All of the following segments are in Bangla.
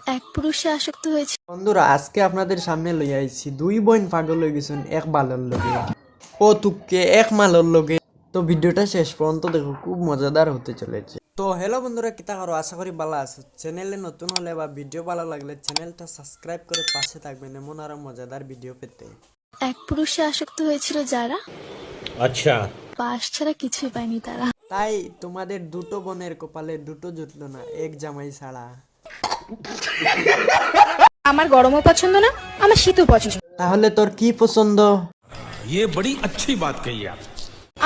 এক পুরুষে আসক্ত হয়েছে। বন্ধুরা আজকে আপনাদের সামনে লই আইছি দুই বোন পাগল হয়ে গেছেন এক বালর লগে ও তুককে এক মালর লগে। তো ভিডিওটা শেষ পর্যন্ত দেখো, খুব মজাদার হতে চলেছে। তো হ্যালো বন্ধুরা, কিতা করো? আশা করি ভালো আছো। চ্যানেলে নতুন হলে বা ভিডিও ভালো লাগলে চ্যানেলটা সাবস্ক্রাইব করে পাশে থাকবেন এমন আরো মজাদার ভিডিও পেতে। এক পুরুষে আসক্ত হয়েছিল যারা, अच्छा পাশ ছাড়া কিছুই পায়নি তারা। তাই তোমাদের দুটো বোনের কপালে দুটো জুটলো না, এক জামাই ছাড়া। আমার গরমও পছন্দ না, আমার শীতও পছন্দ। তাহলে তোর কি পছন্দ? ये बड़ी अच्छी बात कही आप।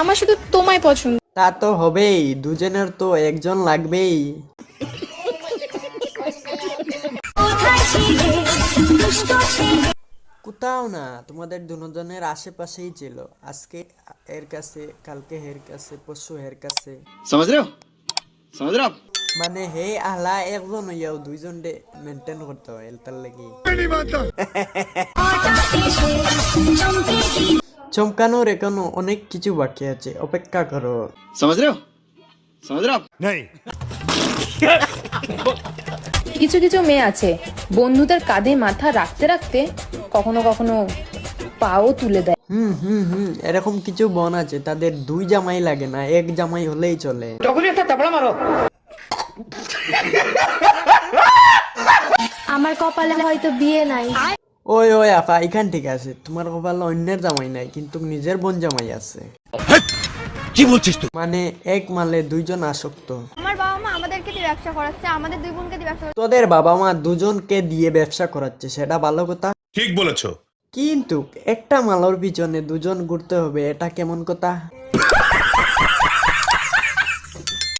আমার শুধু তোমায় পছন্দ। তা তো হবেই, দুজনের তো একজন লাগবেই। কোথাও না, তোমাদের দুজনের আশেপাশেই ছিল। আজকে এর কাছে, কালকে হের কাছে, পরশু হের কাছে। समझ रहे हो समझ रहे हो आप মানে হে আলা একজন হইয়াও দুইজন মেনটেন করতে হয় তার লাগি। চমকানোর এখনো অনেক কিছু বাকি আছে, অপেক্ষা করো। समझ रहे हो आप কিছু কিছু মেয়ে আছে বন্ধুদের কাঁধে মাথা রাখতে রাখতে কখনো কখনো পাও তুলে দেয়। এরকম কিছু বোন আছে তাদের দুই জামাই লাগে না, এক জামাই হলেই চলে। আমার কপালে হয়তো বিয়ে নাই। ওই ওই আপা, এখান ঠিক আছে, তোমার কপালে অন্যের জামাই নাই কিন্তু নিজের বোন জামাই আছে। কি বলছিস তুই? মানে এক মালে দুইজন আসক্ত। আমার বাবা মা আমাদেরকে দিয়ে ব্যবসা করাচ্ছে, আমাদের দুই বোনকে দিয়ে ব্যবসা তোদের বাবা মা দুজনকে দিয়ে ব্যবসা করাচ্ছে, সেটা ভালো কথা, ঠিক বলেছো। কিন্তু একটা মালর পিছনে দুজন ঘুরতে হবে, এটা কেমন কথা?